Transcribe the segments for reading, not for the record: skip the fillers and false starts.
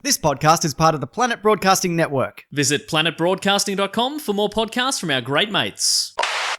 This podcast is part of the Planet Broadcasting Network. Visit planetbroadcasting.com for more podcasts from our great mates.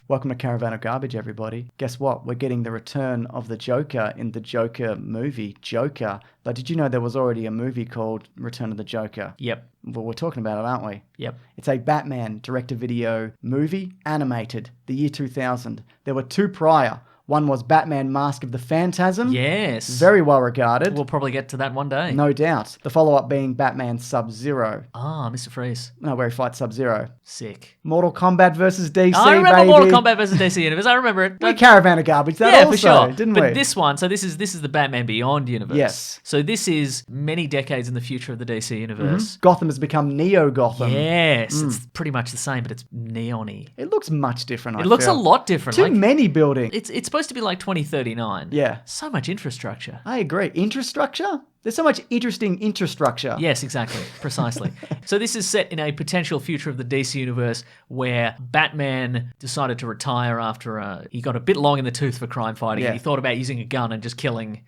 Welcome to Caravan of Garbage, everybody. Guess what? We're getting the return of the Joker in the Joker movie, Joker. But did you know there was already a movie called Return of the Joker? Yep. Well, we're talking about it, aren't we? Yep. It's a Batman direct-to-video movie, animated, the year 2000. There were two prior. One was Batman Mask of the Phantasm. Yes. Very well regarded. We'll probably get to that one day. No doubt. The follow-up being Batman Sub-Zero. Ah, Mr. Freeze. No, where he fights Sub-Zero. Sick. Mortal Kombat versus DC, I remember baby. Mortal Kombat versus DC Universe. I remember it. We Caravan of Garbage that yeah, also, for sure. didn't but we? this one, so this is the Batman Beyond universe. Yes. So this is many decades in the future of the DC universe. Gotham has become Neo-Gotham. Yes, it's pretty much the same, but it's neon-y. It looks much different, It looks a lot different. Too many buildings. It's supposed to be like 2039. Yeah. So much infrastructure. I agree. Infrastructure? There's so much interesting infrastructure. Yes, exactly. Precisely. So this is set in a potential future of the DC universe where Batman decided to retire after he got a bit long in the tooth for crime fighting. Yeah. And he thought about using a gun and just killing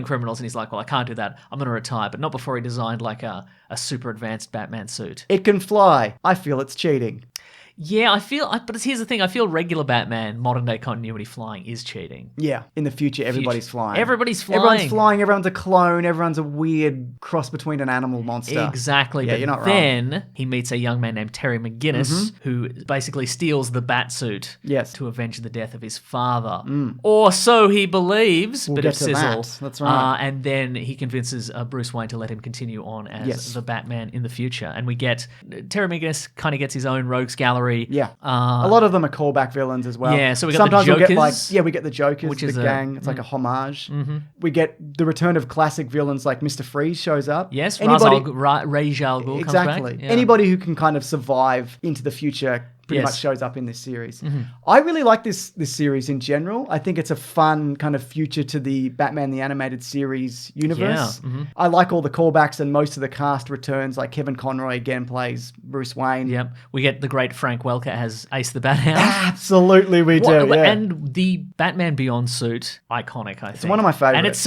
criminals. And he's like, well, I can't do that. I'm going to retire. But not before he designed like a super advanced Batman suit. It can fly. I feel it's cheating. Yeah, but here's the thing. I feel regular Batman, modern day continuity flying is cheating. Yeah. In the future, everybody's flying. Everybody's flying. Everyone's flying. Everyone's a clone. Everyone's a weird cross between an animal monster. Exactly. Yeah, but you're not then wrong. he meets a young man named Terry McGuiness who basically steals the bat suit to avenge the death of his father. Or so he believes, We'll but get it's to sizzled. that. That's right. And then he convinces Bruce Wayne to let him continue on as the Batman in the future. And we get Terry McGuiness kind of gets his own rogues gallery. Yeah. A lot of them are callback villains as well. Yeah, so we got Sometimes the we'll Jokers. we get the Jokers, which the is gang. It's like a homage. We get the return of classic villains like Mr. Freeze shows up. Yes, Ra's al Ghul Exactly. comes back. Yeah. Anybody who can kind of survive into the future pretty much shows up in this series. I really like this series in general. I think it's a fun kind of future to the Batman the Animated Series universe. Yeah. I like all the callbacks and most of the cast returns. Like Kevin Conroy again plays Bruce Wayne. Yep. We get the great Frank Welker as Ace the Bat Hound. Absolutely we do, yeah. And the Batman Beyond suit, iconic, I think. It's one of my favorites. And it's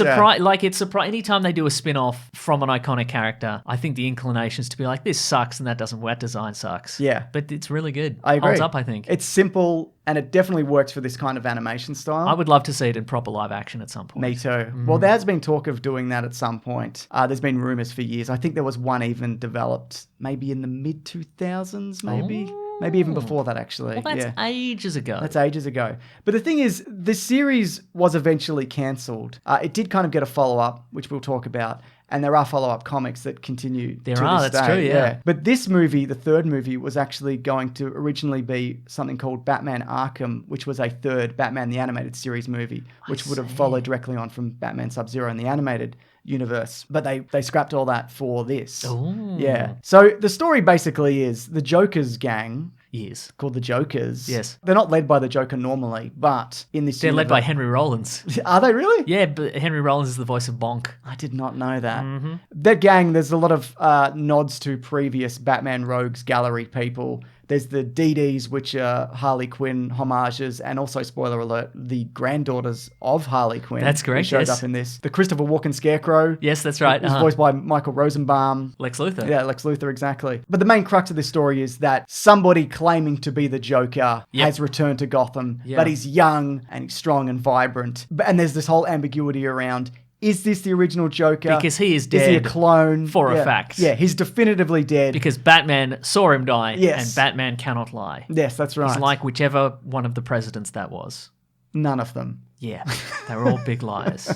anytime they do a spin-off from an iconic character, I think the inclination is to be like, this sucks and that design sucks. Yeah. But it's really good. I agree. Holds up, I think. It's simple and it definitely works for this kind of animation style. I would love to see it in proper live action at some point. Me too. Well, there has been talk of doing that at some point. There's been rumors for years. I think there was one even developed maybe in the mid-2000s, maybe. Maybe even before that, actually. Well, that's ages ago. That's ages ago. But the thing is, the series was eventually cancelled. It did kind of get a follow-up, which we'll talk about. And there are follow-up comics that continue There to are, this that's day. true, yeah. But this movie, the third movie, was actually going to originally be something called Batman Arkham, which was a third Batman the Animated Series movie, which would have followed directly on from Batman Sub-Zero in the animated universe. But they scrapped all that for this. Ooh. Yeah. So the story basically is the Joker's gang... Yes. Called the Jokers. Yes. They're not led by the Joker normally, but in this They're led by Henry Rollins. Are they really? Yeah, but Henry Rollins is the voice of Bonk. I did not know that. That gang, there's a lot of nods to previous Batman Rogues Gallery people. There's the DDs, which are Harley Quinn homages, and also, spoiler alert, the granddaughters of Harley Quinn. That's correct, who showed yes. up in this. The Christopher Walken Scarecrow. Yes, that's right. Was voiced by Michael Rosenbaum. Lex Luthor. Yeah, Lex Luthor, exactly. But the main crux of this story is that somebody claiming to be the Joker has returned to Gotham, but he's young and he's strong and vibrant. And there's this whole ambiguity around... Is this the original Joker? Because he is dead. Is he a clone? For a fact. Yeah, he's definitively dead. Because Batman saw him die, Yes. and Batman cannot lie. Yes, that's right. He's like whichever one of the presidents that was. None of them. Yeah, they were all big liars.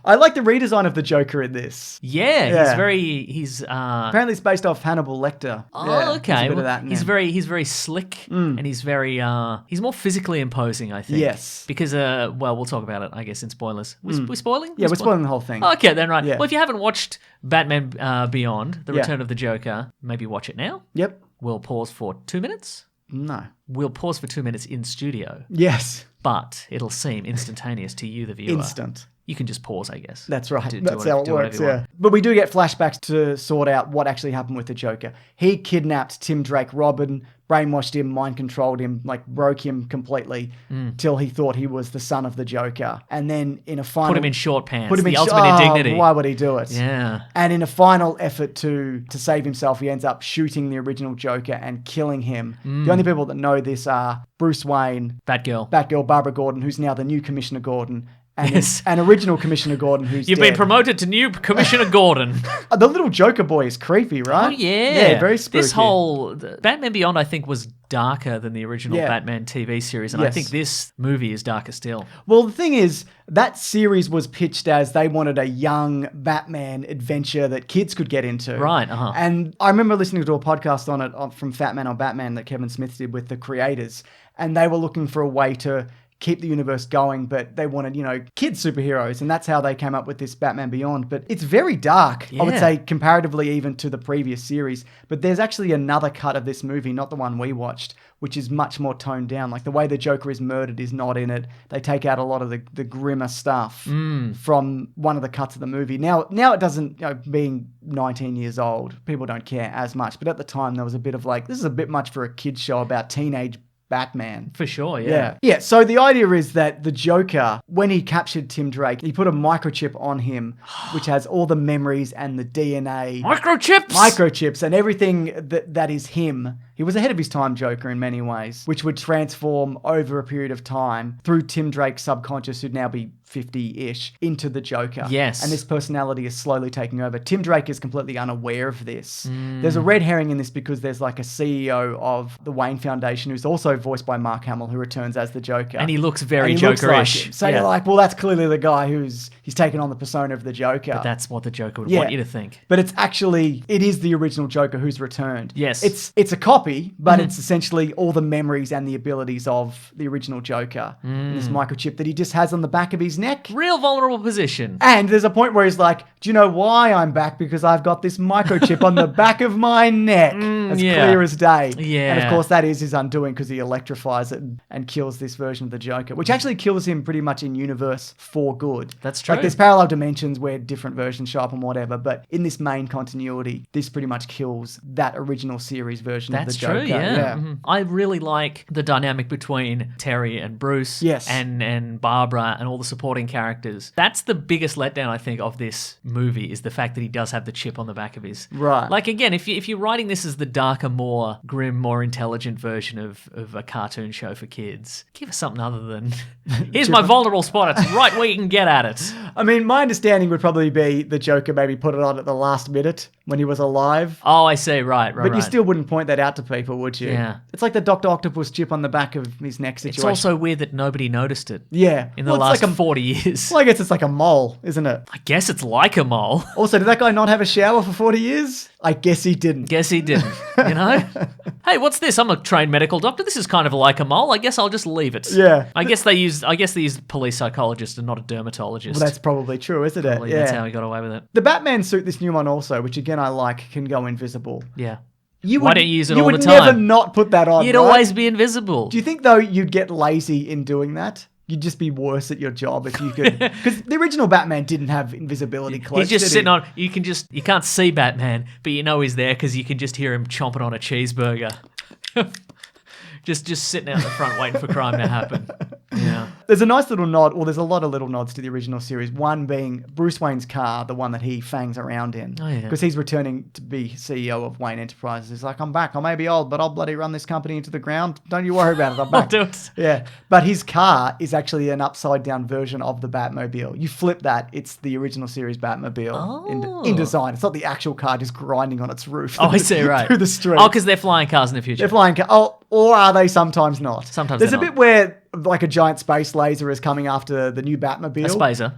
I like the redesign of the Joker in this. Yeah. he's apparently it's based off Hannibal Lecter. Oh, okay. There's a bit of that in he's him. he's very slick, and he's very he's more physically imposing, I think. Yes. Because we'll talk about it, I guess, in spoilers. We spoiling? Yeah, we're spoiling the whole thing. Okay, then right. Yeah. Well, if you haven't watched Batman Beyond: The Return of the Joker, maybe watch it now. Yep. We'll pause for 2 minutes. No. We'll pause for 2 minutes in studio. Yes. But it'll seem instantaneous to you, the viewer. Instant. You can just pause, I guess. That's right. Do That's whatever- how it do whatever works, you yeah. want. But we do get flashbacks to sort out what actually happened with the Joker. He kidnapped Tim Drake Robin, brainwashed him, mind controlled him, like broke him completely till he thought he was the son of the Joker. And then in a final... Put him in short pants. Put him in the ultimate indignity. Why would he do it? Yeah. And in a final effort to save himself, he ends up shooting the original Joker and killing him. The only people that know this are Bruce Wayne, Batgirl, Barbara Gordon, who's now the new Commissioner Gordon, and Yes. an original Commissioner Gordon who's You've dead. been promoted to new Commissioner Gordon. The little Joker boy is creepy, right? Oh, yeah. Yeah, very spooky. This whole... Batman Beyond, I think, was darker than the original Batman TV series, and I Yes. think this movie is darker still. Well, the thing is, that series was pitched as they wanted a young Batman adventure that kids could get into. Right, And I remember listening to a podcast on it from Fat Man on Batman that Kevin Smith did with the creators, and they were looking for a way to keep the universe going, but they wanted, kids superheroes, and that's how they came up with this Batman Beyond. But it's very dark, I would Yeah. say, comparatively even to the previous series. But there's actually another cut of this movie, not the one we watched, which is much more toned down. Like the way the Joker is murdered is not in it. They take out a lot of the grimmer stuff from one of the cuts of the movie. Now it doesn't, being 19 years old, people don't care as much. But at the time, there was a bit of like, this is a bit much for a kid's show about teenage Batman. For sure, yeah. Yeah, so the idea is that the Joker, when he captured Tim Drake, he put a microchip on him, which has all the memories and the DNA. Microchips and everything that is him. He was ahead of his time, Joker, in many ways, which would transform over a period of time through Tim Drake's subconscious, who'd now be 50-ish, into the Joker. Yes. And this personality is slowly taking over. Tim Drake is completely unaware of this. There's a red herring in this because there's like a CEO of the Wayne Foundation who's also voiced by Mark Hamill, who returns as the Joker. And he looks very And he looks like Joker-ish. him. So you're like, well, that's clearly the guy he's taken on the persona of the Joker. But that's what the Joker would want you to think. But it is the original Joker who's returned. Yes. It's a copy, but it's essentially all the memories and the abilities of the original Joker. And this microchip that he just has on the back of his neck. Real vulnerable position. And there's a point where he's like, do you know why I'm back? Because I've got this microchip on the back of my neck. Clear as day. Yeah. And of course that is his undoing because he electrifies it and kills this version of the Joker, which actually kills him pretty much in universe for good. That's true. Like there's parallel dimensions where different versions show up and whatever, but in this main continuity, this pretty much kills that original series version of the Joker. That's true, yeah. I really like the dynamic between Terry and Bruce and Barbara and all the supporting characters. That's the biggest letdown, I think, of this movie is the fact that he does have the chip on the back of his... Right. Like, again, if you're writing this as the darker, more grim, more intelligent version of a cartoon show for kids, give us something other than, here's my vulnerable spot, it's right where you can get at it. I mean, my understanding would probably be the Joker maybe put it on at the last minute when he was alive. Oh, I see, right. But you still wouldn't point that out to people, would you? Yeah. It's like the Dr. Octopus chip on the back of his neck situation. It's also weird that nobody noticed it. Yeah. In the last 40 years. Well, I guess it's like a mole, isn't it? I guess it's like a mole. Also, did that guy not have a shower for 40 years? I guess he didn't. You know? Hey, what's this? I'm a trained medical doctor. This is kind of like a mole. I guess I'll just leave it. Yeah. I guess they use police psychologists and not a dermatologist. Well, that's probably true, isn't it? Probably that's how he got away with it. The Batman suit, this new one also, which again I like, can go invisible. Yeah. Why don't you use it all the time? You would never not put that on, You'd right? always be invisible. Do you think, though, you'd get lazy in doing that? You'd just be worse at your job if you could... Because the original Batman didn't have invisibility cloaks, He's just sitting on... You can't see Batman, but you know he's there because you can just hear him chomping on a cheeseburger. Just sitting out the front waiting for crime to happen. Yeah. There's a nice little nod, or there's a lot of little nods to the original series. One being Bruce Wayne's car, the one that he fangs around in. Oh, yeah. Because he's returning to be CEO of Wayne Enterprises. He's like, I'm back. I may be old, but I'll bloody run this company into the ground. Don't you worry about it. I'm back. I'll do it. Yeah. But his car is actually an upside-down version of the Batmobile. You flip that, it's the original series Batmobile in design. It's not the actual car just grinding on its roof. Oh, I see, right. Through the street. Oh, because they're flying cars in the future. They're flying cars. Oh, or are they sometimes not? Sometimes There's they're a bit where like a giant space laser is coming after the new Batmobile.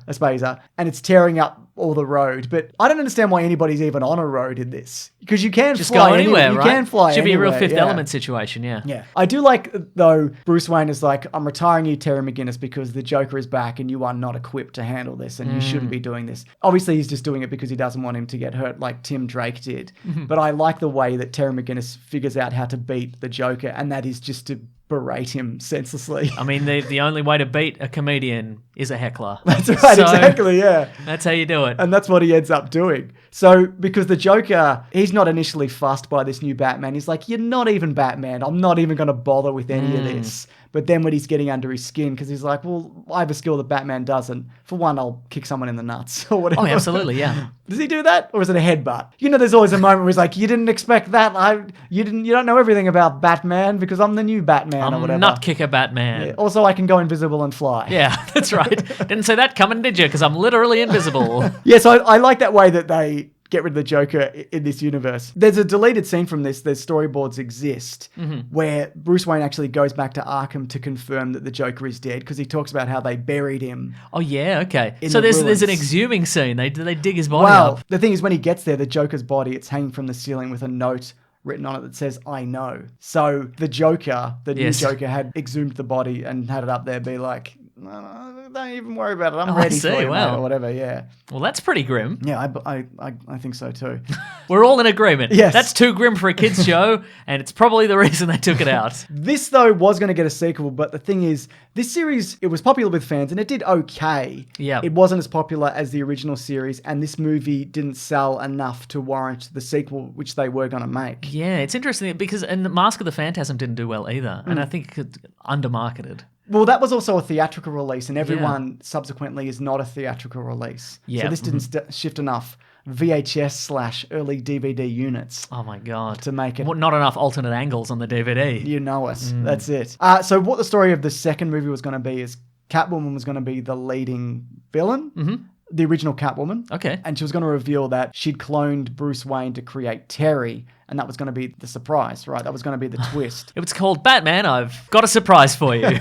A Spacer. And it's tearing up all the road. But I don't understand why anybody's even on a road in this. Because you can just fly go anywhere, right? You can fly Should anywhere. be a real Fifth Element situation, yeah. Yeah. I do like, though, Bruce Wayne is like, I'm retiring you, Terry McGuiness, because the Joker is back and you are not equipped to handle this and you shouldn't be doing this. Obviously, he's just doing it because he doesn't want him to get hurt like Tim Drake did. But I like the way that Terry McGuiness figures out how to beat the Joker, and that is just to berate him senselessly. I mean, the only way to beat a comedian is a heckler. That's right, exactly, yeah. That's how you do it. And that's what he ends up doing. So, because the Joker, he's not initially fussed by this new Batman. He's like, you're not even Batman. I'm not even going to bother with any of this. But then when he's getting under his skin, because he's like, well, I have a skill that Batman doesn't. For one, I'll kick someone in the nuts or whatever. Oh, absolutely, yeah. Does he do that? Or is it a headbutt? You know, there's always a moment where he's like, you didn't expect that. You don't know everything about Batman because I'm the new Batman or whatever. I'm not kicker Batman. Yeah. Also, I can go invisible and fly. Yeah, that's right. Didn't say that coming, did you? Because I'm literally invisible. Yeah, so I like that way that they get rid of the Joker in this universe. There's a deleted scene from this. There's storyboards exist where Bruce Wayne actually goes back to Arkham to confirm that the Joker is dead because he talks about how they buried him. Oh yeah, okay. So there's an exhuming scene. They dig his body up. The thing is, when he gets there, the Joker's body, it's hanging from the ceiling with a note written on it that says, I know. So the Joker, the new Joker, had exhumed the body and had it up there be like, no, don't even worry about it. I'm ready for you, mate, or whatever, yeah. Well, that's pretty grim. Yeah, I think so too. We're all in agreement. Yes. That's too grim for a kid's show, and it's probably the reason they took it out. This, though, was going to get a sequel, but the thing is, this series, it was popular with fans, and it did okay. Yeah. It wasn't as popular as the original series, and this movie didn't sell enough to warrant the sequel, which they were going to make. Yeah, it's interesting, because and Mask of the Phantasm didn't do well either, and I think it undermarketed. Well, that was also a theatrical release, and everyone subsequently is not a theatrical release. Yeah. So this didn't shift enough VHS/early DVD units. Oh my God. To make it. Not enough alternate angles on the DVD. You know it. That's it. So what the story of the second movie was going to be is Catwoman was going to be the leading villain. The original Catwoman. Okay. And she was going to reveal that she'd cloned Bruce Wayne to create Terry, and that was going to be the surprise, right? That was going to be the twist. It was called Batman, I've got a surprise for you.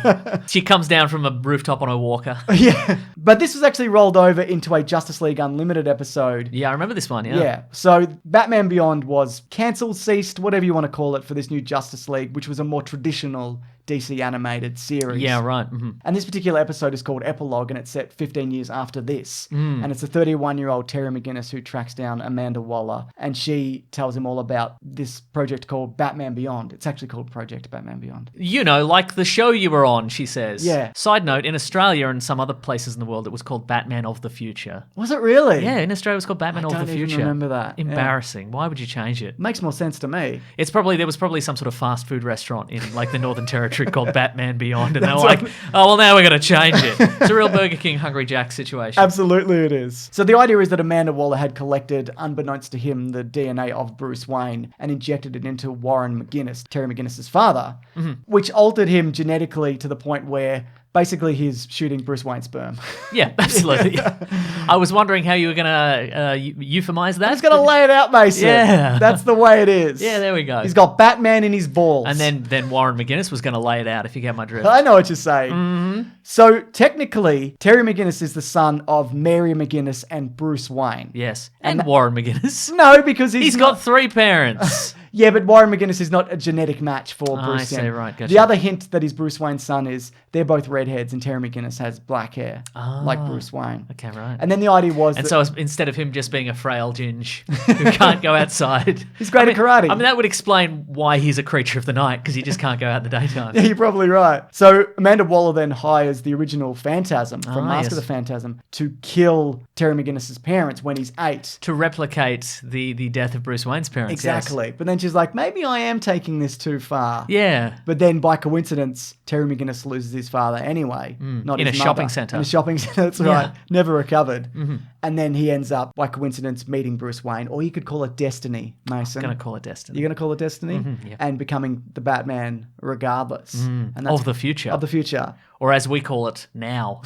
She comes down from a rooftop on a walker. Yeah. But this was actually rolled over into a Justice League Unlimited episode. Yeah, I remember this one, yeah. Yeah. So Batman Beyond was cancelled, ceased, whatever you want to call it, for this new Justice League, which was a more traditional DC animated series. Yeah, right. And this particular episode is called Epilogue, and it's set 15 years after this. And it's a 31-year-old Terry McGuiness who tracks down Amanda Waller, and she tells him all about this project called Batman Beyond. It's actually called Project Batman Beyond. You know, like the show you were on, she says. Yeah. Side note, in Australia and some other places in the world, it was called Batman of the Future. Was it really? Yeah, in Australia it was called Batman of the Future. I don't even remember that. Embarrassing. Yeah. Why would you change it? Makes more sense to me. There was probably some sort of fast food restaurant in like the Northern Territory called Batman Beyond, and they were like, oh, well, now we're going to change it. It's a real Burger King Hungry Jack situation. Absolutely it is. So the idea is that Amanda Waller had collected, unbeknownst to him, the DNA of Bruce Wayne and injected it into Warren McGuiness, Terry McGuinness's father, which altered him genetically to the point where basically he's shooting Bruce Wayne's sperm. Yeah, absolutely. I was wondering how you were going to euphemize that. I'm just going to lay it out, Mason. Yeah. That's the way it is. Yeah, there we go. He's got Batman in his balls. And then Warren McGuiness was going to lay it out, if you get my drift. I know what you're saying. So technically, Terry McGuiness is the son of Mary McGuiness and Bruce Wayne. Yes. And Warren McGuiness. No, because he's got 3 parents. Yeah, but Warren McGuiness is not a genetic match for Bruce Wayne. I see, right, gotcha. The other hint that he's Bruce Wayne's son is they're both redheads and Terry McGuiness has black hair, like Bruce Wayne. Okay, right. And then the idea was so instead of him just being a frail ginge who can't go outside... He's great at karate. I mean, that would explain why he's a creature of the night, because he just can't go out in the daytime. Yeah, you're probably right. So Amanda Waller then hires the original Phantasm from Mask of the Phantasm to kill Terry McGuinness's parents when he's 8. To replicate the death of Bruce Wayne's parents, Exactly. Yes. But then she's like, maybe I am taking this too far. Yeah. But then by coincidence, Terry McGuiness loses his father anyway. Not in his a mother. shopping centre. In a shopping centre, that's right. Never recovered. And then he ends up, by coincidence, meeting Bruce Wayne. Or you could call it destiny, Mason. I'm going to call it destiny. You're going to call it destiny? Yeah. And becoming the Batman regardless. And that's of the future. Of the future. Or as we call it, now,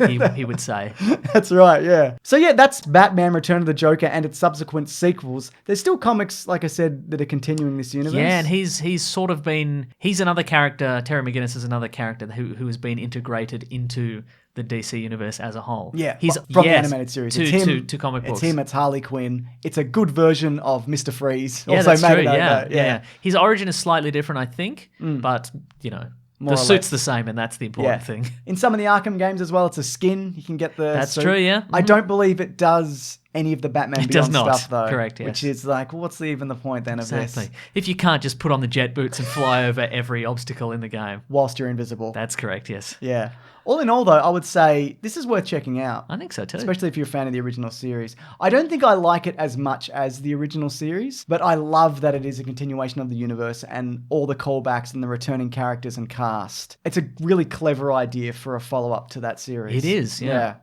he would say. That's right, yeah. So yeah, that's Batman Return of the Joker and its subsequent sequels. There's still comics, like I said, that are continuing this universe. Yeah, and he's sort of been... He's another character, Terry McGuiness is another character who has been integrated into the DC universe as a whole. Yeah, he's from the animated series. To comic books. It's him, it's Harley Quinn. It's a good version of Mr. Freeze. Yeah, also that's made true, it over. Yeah. His origin is slightly different, I think, but, you know... The suit's the same, and that's the important thing. In some of the Arkham games as well, it's a skin. You can get the That's suit. true, yeah. I don't believe it does any of the Batman It does Beyond not. stuff, though. Correct, yes. Which is like, what's even the point then of Exactly. this? If you can't just put on the jet boots and fly over every obstacle in the game. Whilst you're invisible. That's correct, yes. Yeah. All in all, though, I would say this is worth checking out. I think so too. Especially if you're a fan of the original series. I don't think I like it as much as the original series, but I love that it is a continuation of the universe and all the callbacks and the returning characters and cast. It's a really clever idea for a follow-up to that series. It is, yeah.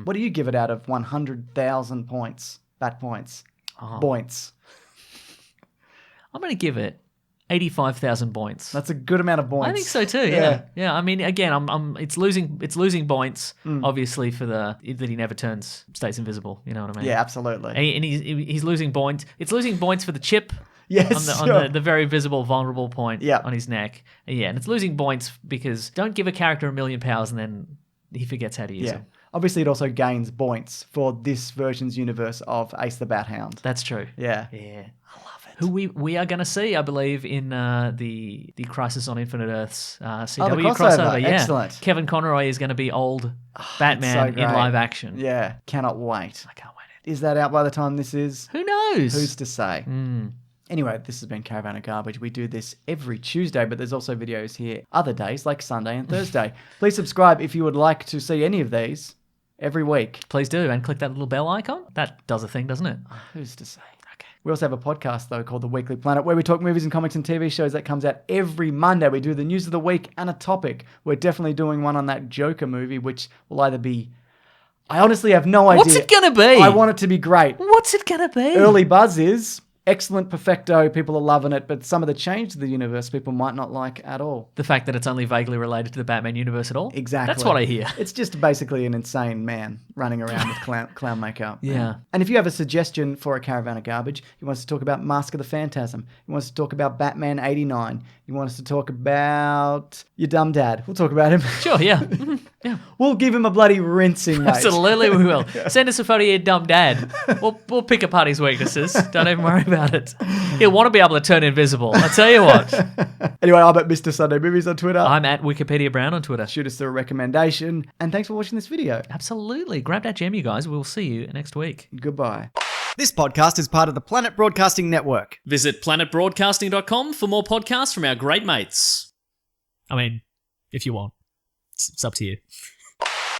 What do you give it out of 100,000 points? Bat points. Points. I'm going to give it 85,000 points. That's a good amount of points. I think so too. Yeah. I mean, again, it's losing points, obviously, for that he never stays invisible. You know what I mean? Yeah, absolutely. And he's losing points. It's losing points for the chip. Yes, on the very visible, vulnerable point Yeah. on his neck. Yeah, and it's losing points because don't give a character 1 million powers and then he forgets how to use them. Obviously, it also gains points for this version's universe of Ace the Bat Hound. That's true. Yeah. Yeah. I love it. Who we are going to see, I believe, in the Crisis on Infinite Earths CW crossover. Yeah. Excellent. Kevin Conroy is going to be old Batman so in great. live action. Yeah. Cannot wait. I can't wait. Is that out by the time this is? Who knows? Who's to say? Anyway, this has been Caravan of Garbage. We do this every Tuesday, but there's also videos here other days like Sunday and Thursday. Please subscribe if you would like to see any of these every week. Please do, and click that little bell icon. That does a thing, doesn't it? Who's to say? Okay. We also have a podcast, though, called The Weekly Planet, where we talk movies and comics and TV shows. That comes out every Monday. We do the news of the week and a topic. We're definitely doing one on that Joker movie, which will either be... I honestly have no idea. What's it going to be? I want it to be great. What's it going to be? Early buzz is... excellent, perfecto, people are loving it, but some of the change to the universe people might not like at all. The fact that it's only vaguely related to the Batman universe at all? Exactly. That's what I hear. It's just basically an insane man running around with clown makeup. Yeah. And if you have a suggestion for a Caravan of Garbage, you want us to talk about Mask of the Phantasm, you want us to talk about Batman 89, you want us to talk about your dumb dad, we'll talk about him. Sure, yeah. Yeah. We'll give him a bloody rinsing, mate. Absolutely, we will. Send us a photo of your dumb dad. We'll pick apart his weaknesses. Don't even worry about it. He'll want to be able to turn invisible. I tell you what. Anyway, I'm at Mr. Sunday Movies on Twitter. I'm at Wikipedia Brown on Twitter. Shoot us through a recommendation. And thanks for watching this video. Absolutely. Grab that gem, you guys. We'll see you next week. Goodbye. This podcast is part of the Planet Broadcasting Network. Visit planetbroadcasting.com for more podcasts from our great mates. I mean, if you want. It's up to you.